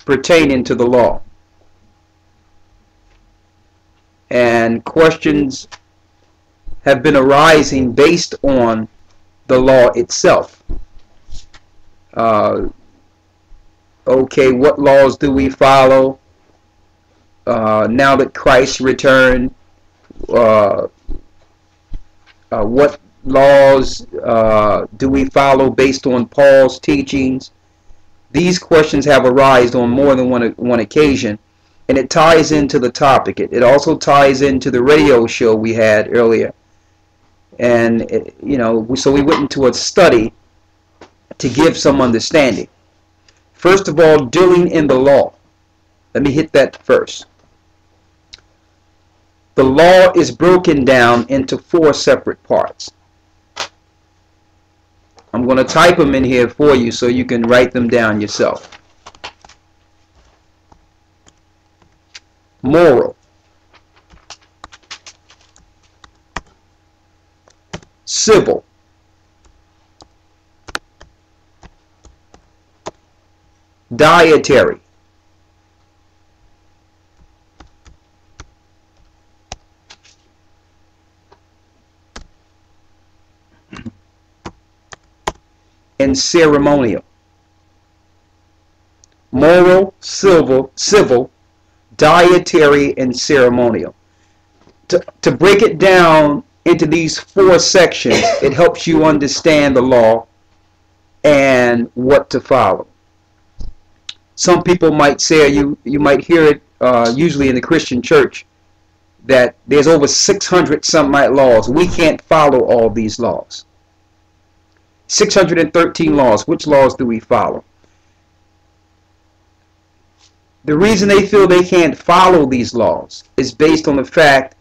pertaining to the law. And questions have been arising based on the law itself. Okay, what laws do we follow now that Christ returned? What laws do we follow based on Paul's teachings? These questions have arisen on more than one occasion, and it ties into the topic. It also ties into the radio show we had earlier. And, so we went into a study to give some understanding. First of all, dealing in the law. Let me hit that first. The law is broken down into 4 separate parts. I'm going to type them in here for you so you can write them down yourself. Moral, civil, dietary, and ceremonial. Moral, civil, dietary, and ceremonial. To break it down into these 4 sections, it helps you understand the law and what to follow. Some people might say, you might hear it usually in the Christian church, that there's over 600 some laws. We can't follow all these laws. 613 laws. Which laws do we follow? The reason they feel they can't follow these laws is based on the fact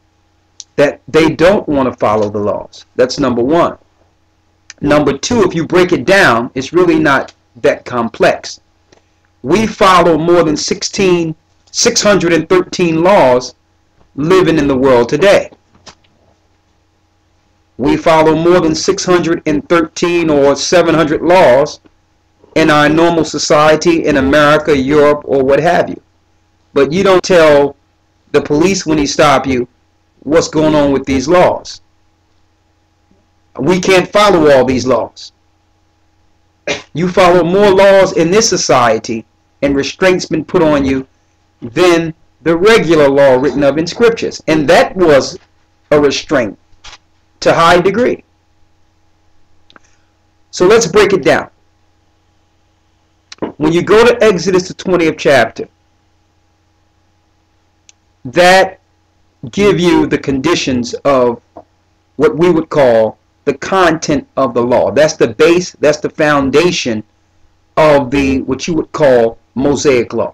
that they don't want to follow the laws. That's number 1. Number 2, if you break it down, it's really not that complex. We follow more than 613 laws living in the world today. We follow more than 613 or 700 laws in our normal society in America, Europe, or what have you. But you don't tell the police when they stop you what's going on with these laws. We can't follow all these laws. You follow more laws in this society and restraints been put on you than the regular law written of in scriptures. And that was a restraint to a high degree. So let's break it down. When you go to Exodus, the 20th chapter, that give you the conditions of what we would call the content of the law. That's the base, that's the foundation of the what you would call Mosaic law,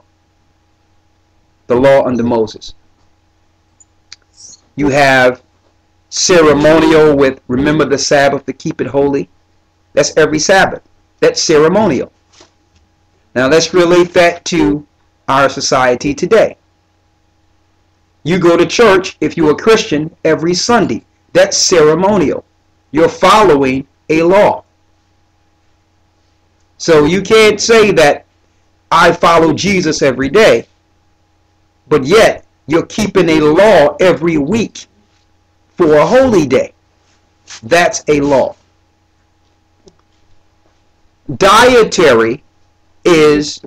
the law under Moses. You have ceremonial with remember the Sabbath to keep it holy. That's every Sabbath. That's ceremonial. Now let's relate that to our society today. You go to church, if you're a Christian, every Sunday. That's ceremonial. You're following a law. So you can't say that I follow Jesus every day, but yet you're keeping a law every week for a holy day. That's a law. Dietary is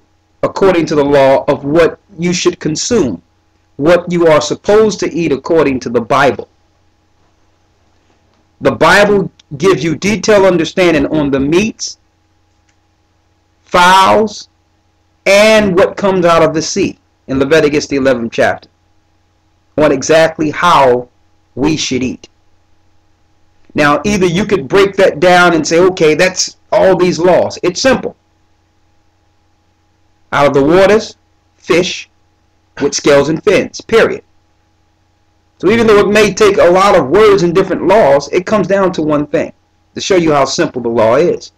according to the law of what you should consume, what you are supposed to eat according to the Bible. The Bible gives you detailed understanding on the meats, fowls, and what comes out of the sea in Leviticus the 11th chapter on exactly how we should eat. Now either you could break that down and say, okay, that's all these laws. It's simple. Out of the waters, fish with scales and fins, period. So even though it may take a lot of words and different laws, it comes down to one thing, to show you how simple the law is.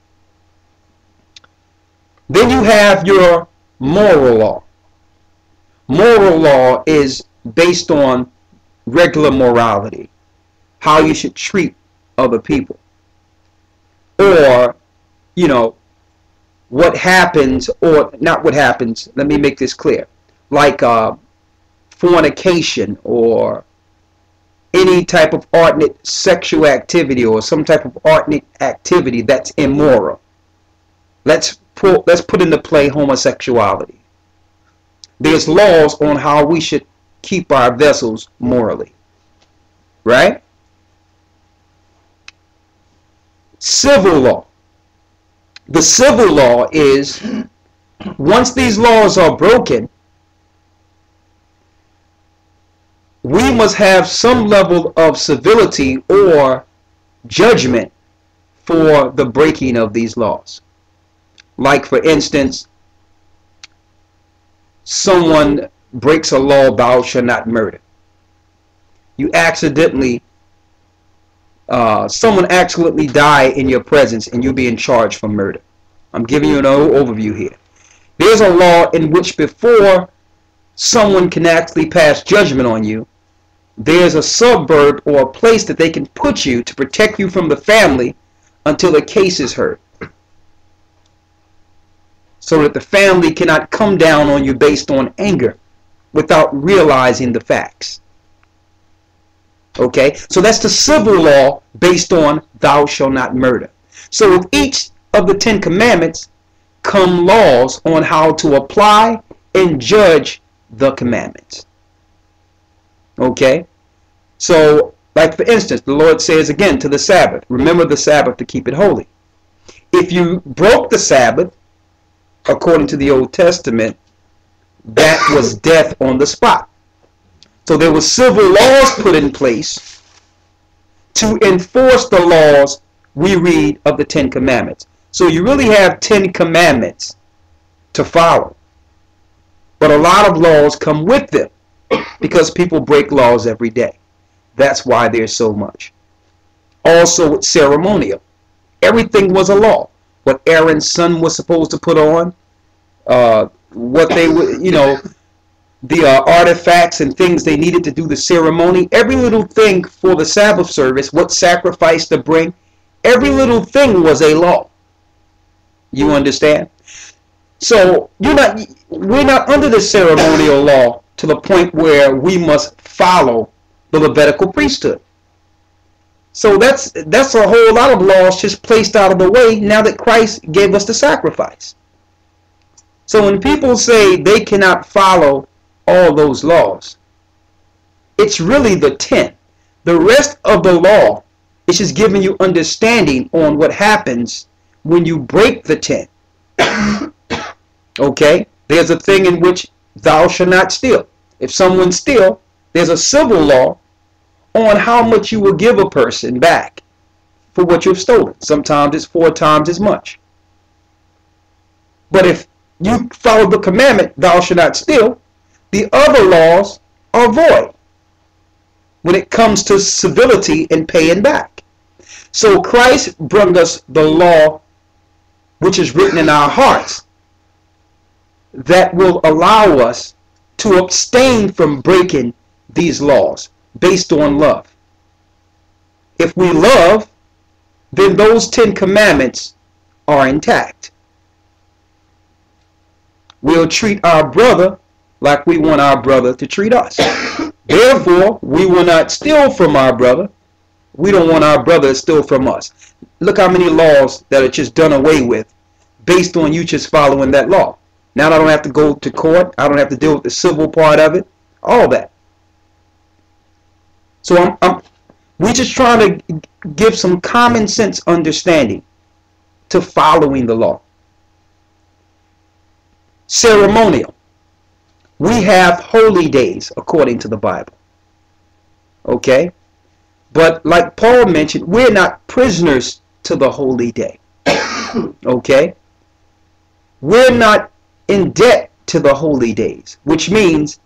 Then you have your moral law. Moral law is based on regular morality, how you should treat other people. Or, what happens, or not what happens, let me make this clear, like fornication or any type of ardent sexual activity or some type of ardent activity that's immoral. Let's put into play homosexuality. There's laws on how we should keep our vessels morally, right? Civil law. The civil law is, once these laws are broken, we must have some level of civility or judgment for the breaking of these laws. Like, for instance, someone breaks a law, thou shalt not murder. You accidentally, someone accidentally die in your presence and you're being charged for murder. I'm giving you an overview here. There's a law in which before someone can actually pass judgment on you, there's a suburb or a place that they can put you to protect you from the family until the case is heard, so that the family cannot come down on you based on anger without realizing the facts. Okay, so that's the civil law based on thou shalt not murder. So with each of the 10 commandments come laws on how to apply and judge the commandments. Okay, so like for instance, the Lord says again to the Sabbath, remember the Sabbath to keep it holy. If you broke the Sabbath, according to the Old Testament, that was death on the spot. So there were civil laws put in place to enforce the laws we read of the 10 commandments. So you really have 10 commandments to follow. But a lot of laws come with them because people break laws every day. That's why there's so much. Also with ceremonial. Everything was a law. What Aaron's son was supposed to put on, what they would, the artifacts and things they needed to do the ceremony, every little thing for the Sabbath service, what sacrifice to bring, every little thing was a law. You understand? So we're not under the ceremonial law to the point where we must follow the Levitical priesthood. So that's a whole lot of laws just placed out of the way now that Christ gave us the sacrifice. So when people say they cannot follow all those laws, it's really the 10. The rest of the law is just giving you understanding on what happens when you break the 10. Okay? There's a thing in which thou shalt not steal. If someone steals, there's a civil law on how much you will give a person back for what you've stolen. Sometimes it's 4 times as much. But if you follow the commandment, thou shalt not steal, the other laws are void when it comes to civility and paying back. So Christ brought us the law which is written in our hearts that will allow us to abstain from breaking these laws based on love. If we love, then those 10 commandments are intact. We'll treat our brother like we want our brother to treat us. Therefore, we will not steal from our brother. We don't want our brother to steal from us. Look how many laws that are just done away with based on you just following that law. Now I don't have to go to court. I don't have to deal with the civil part of it. All that. So we're just trying to give some common sense understanding to following the law. Ceremonial. We have holy days according to the Bible. Okay? But like Paul mentioned, we're not prisoners to the holy day. Okay? We're not in debt to the holy days, which means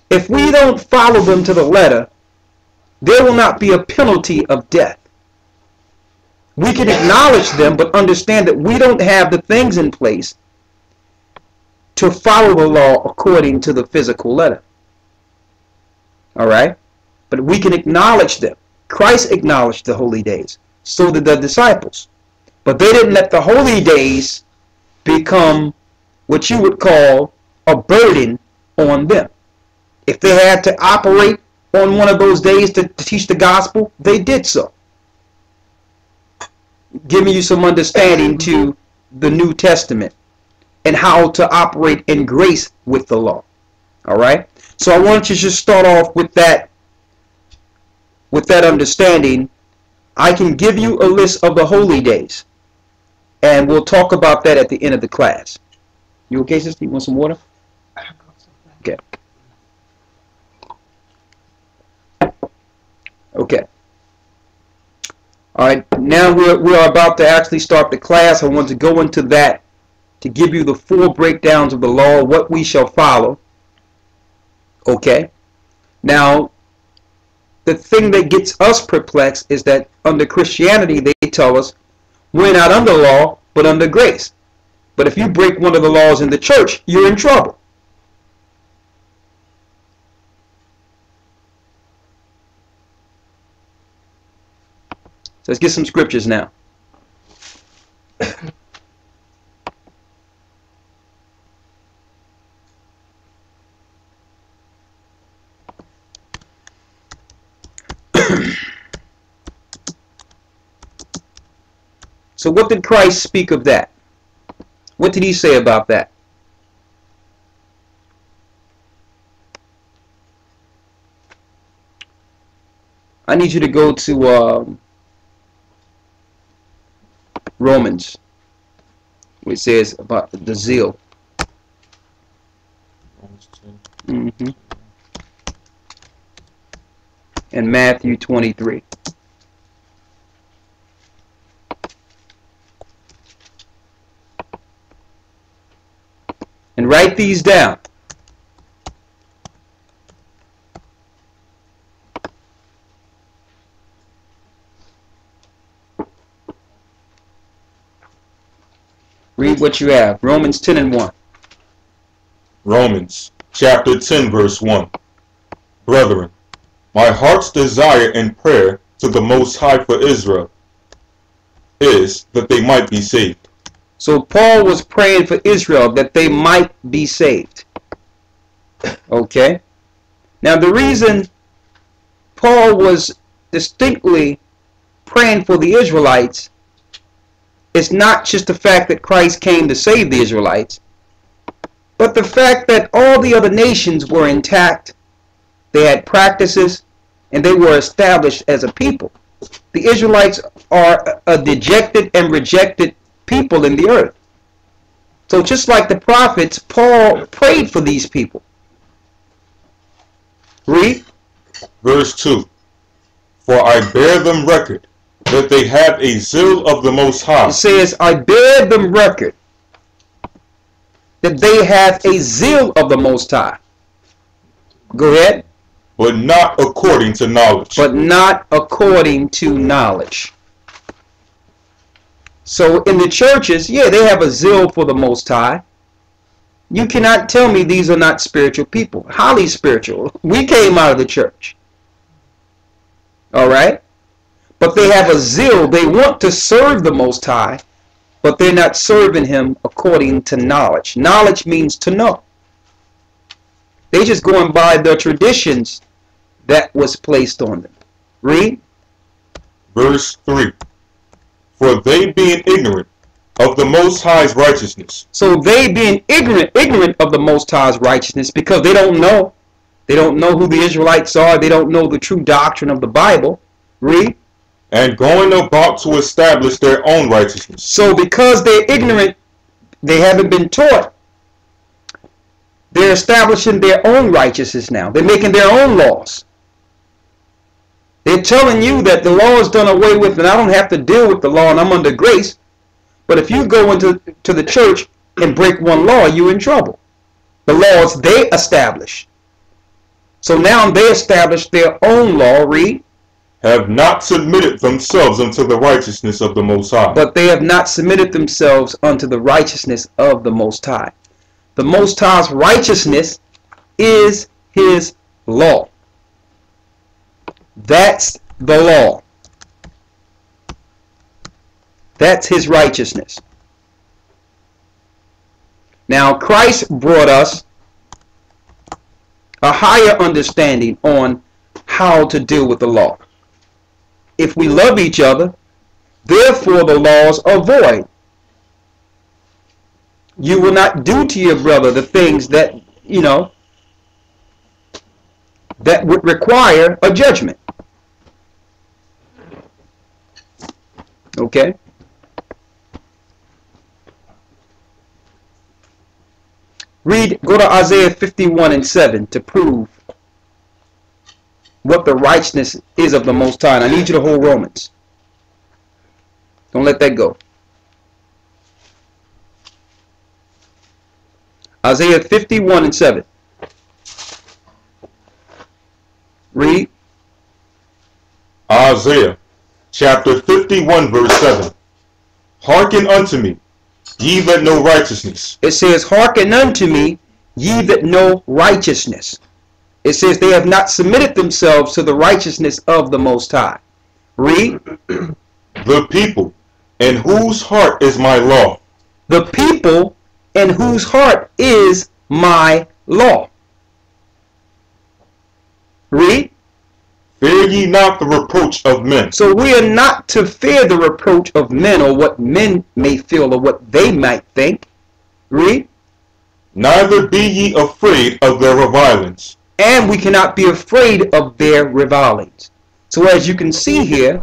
if we don't follow them to the letter, there will not be a penalty of death. We can acknowledge them, but understand that we don't have the things in place to follow the law according to the physical letter. Alright? But we can acknowledge them. Christ acknowledged the holy days. So did the disciples. But they didn't let the holy days become what you would call a burden on them. If they had to operate on one of those days to teach the gospel, they did so. Giving you some understanding to the New Testament and how to operate in grace with the law. All right? So I want you to just start off with that understanding. I can give you a list of the holy days, and we'll talk about that at the end of the class. You okay, sister? You want some water? Okay. Okay. All right. Now we're about to actually start the class. I want to go into that to give you the full breakdowns of the law, what we shall follow. Okay. Now, the thing that gets us perplexed is that under Christianity, they tell us we're not under law, but under grace. But if you break one of the laws in the church, you're in trouble. So let's get some scriptures now. So what did Christ speak of that? What did he say about that? I need you to go to Romans, where it says about the zeal. Mm-hmm. And Matthew 23. And write these down. Read what you have. Romans 10 and 1. Romans chapter 10 verse 1. Brethren, my heart's desire and prayer to the Most High for Israel is that they might be saved. So Paul was praying for Israel that they might be saved. Okay? Now the reason Paul was distinctly praying for the Israelites is not just the fact that Christ came to save the Israelites, but the fact that all the other nations were intact, they had practices, and they were established as a people. The Israelites are a dejected and rejected people in the earth. So just like the prophets, Paul prayed for these people. Read. Verse 2. For I bear them record that they have a zeal of the Most High. It says, I bear them record that they have a zeal of the Most High. Go ahead. But not according to knowledge. But not according to knowledge. So in the churches, yeah, they have a zeal for the Most High. You cannot tell me these are not spiritual people. Highly spiritual. We came out of the church. All right? But they have a zeal. They want to serve the Most High, but they're not serving Him according to knowledge. Knowledge means to know. They just going by the traditions that was placed on them. Read. Verse 3. For they being ignorant of the Most High's righteousness. So they being ignorant of the Most High's righteousness, because they don't know. They don't know who the Israelites are. They don't know the true doctrine of the Bible. Read. And going about to establish their own righteousness. So because they're ignorant, they haven't been taught. They're establishing their own righteousness now. They're making their own laws. They're telling you that the law is done away with and I don't have to deal with the law and I'm under grace. But if you go into the church and break one law, you're in trouble. The laws they establish. So now they establish their own law. Read. Have not submitted themselves unto the righteousness of the Most High. But they have not submitted themselves unto the righteousness of the Most High. The Most High's righteousness is His law. That's the law. That's His righteousness. Now, Christ brought us a higher understanding on how to deal with the law. If we love each other, therefore the laws are void. You will not do to your brother the things that, that would require a judgment. Okay? Go to Isaiah 51:7 to prove what the righteousness is of the Most High. And I need you to hold Romans. Don't let that go. Isaiah 51:7. Read. Isaiah chapter 51 verse 7. Hearken unto me, ye that know righteousness. It says, hearken unto me, ye that know righteousness. It says they have not submitted themselves to the righteousness of the Most High. Read. The people in whose heart is my law. The people in whose heart is my law. Read. Fear ye not the reproach of men. So we are not to fear the reproach of men, or what men may feel, or what they might think. Read. Neither be ye afraid of their revilings. And we cannot be afraid of their revilings. So as you can see here,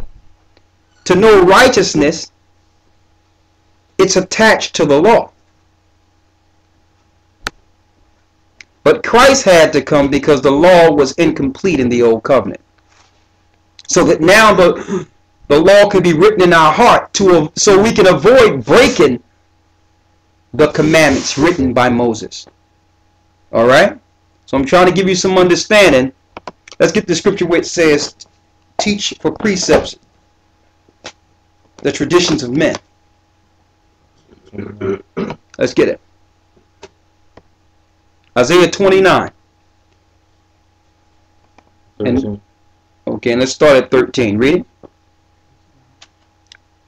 to know righteousness, it's attached to the law. But Christ had to come because the law was incomplete in the old covenant. So that now the law could be written in our heart so we can avoid breaking the commandments written by Moses. All right? So I'm trying to give you some understanding. Let's get the scripture where it says, teach for precepts the traditions of men. Let's get it. Isaiah 29. And let's start at 13. Read it.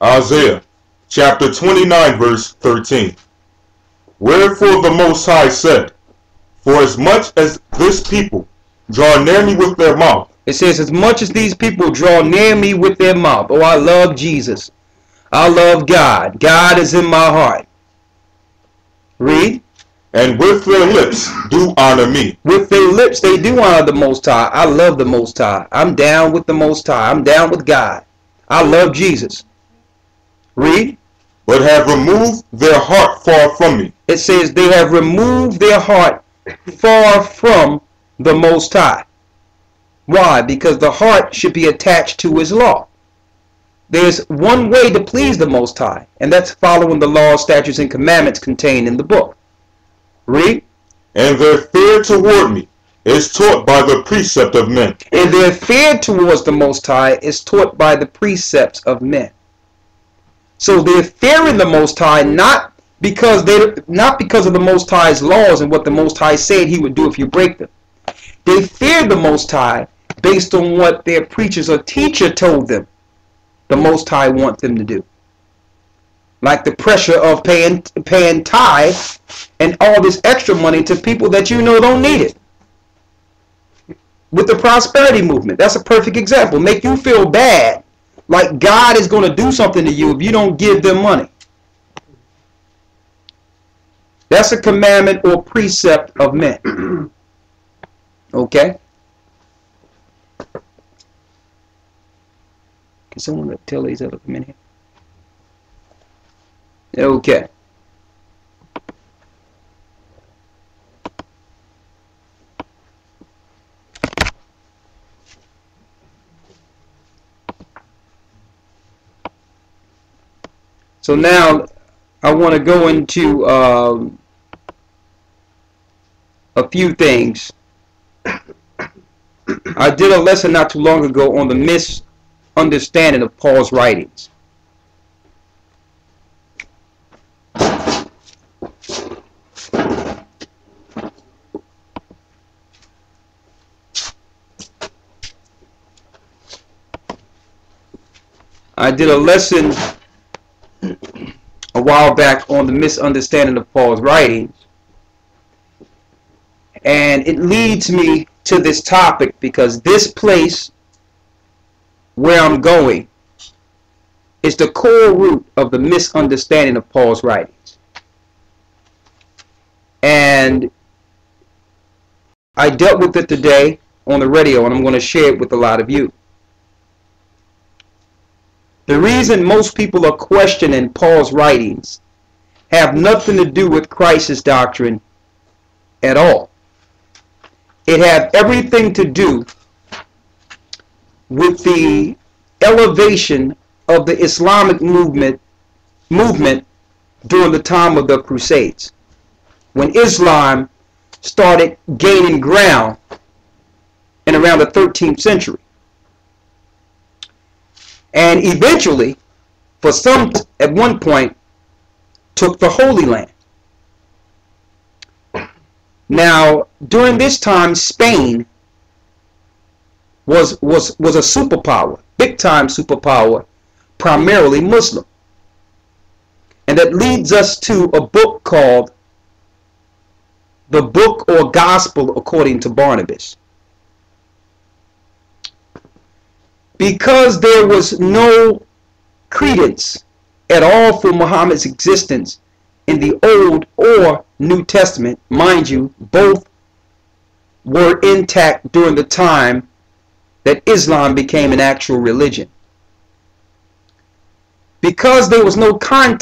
Isaiah chapter 29 verse 13. Wherefore the Most High said, for as much as this people draw near me with their mouth. It says, as much as these people draw near me with their mouth. Oh, I love Jesus. I love God. God is in my heart. Read. And with their lips do honor me. With their lips they do honor the Most High. I love the Most High. I'm down with the Most High. I'm down with God. I love Jesus. Read. But have removed their heart far from me. It says they have removed their heart far from the Most High. Why? Because the heart should be attached to His law. There's one way to please the Most High, and that's following the laws, statutes, and commandments contained in the book. Read. And their fear toward me is taught by the precept of men. And their fear towards the Most High is taught by the precepts of men. So they're fearing the Most High not because of the Most High's laws and what the Most High said He would do if you break them. They fear the Most High based on what their preachers or teacher told them the Most High wants them to do. Like the pressure of paying tithe and all this extra money to people that you know don't need it. With the prosperity movement, that's a perfect example. Make you feel bad, like God is going to do something to you if you don't give them money. That's a commandment or precept of men. Okay? Can someone tell these other come in here? Okay. So now I want to go into a few things. I did a lesson not too long ago on the misunderstanding of Paul's writings. I did a lesson a while back on the misunderstanding of Paul's writings. And it leads me to this topic because this place where I'm going is the core root of the misunderstanding of Paul's writings. And I dealt with it today on the radio, and I'm going to share it with a lot of you. The reason most people are questioning Paul's writings have nothing to do with Christ's doctrine at all. It had everything to do with the elevation of the Islamic movement during the time of the Crusades, when Islam started gaining ground in around the 13th century. And eventually, for some, at one point, took the Holy Land. Now, during this time, Spain was a superpower, big-time superpower, primarily Muslim. And that leads us to a book called The Book or Gospel According to Barnabas. Because there was no credence at all for Muhammad's existence in the Old or New Testament, mind you, both were intact during the time that Islam became an actual religion. Because there was no context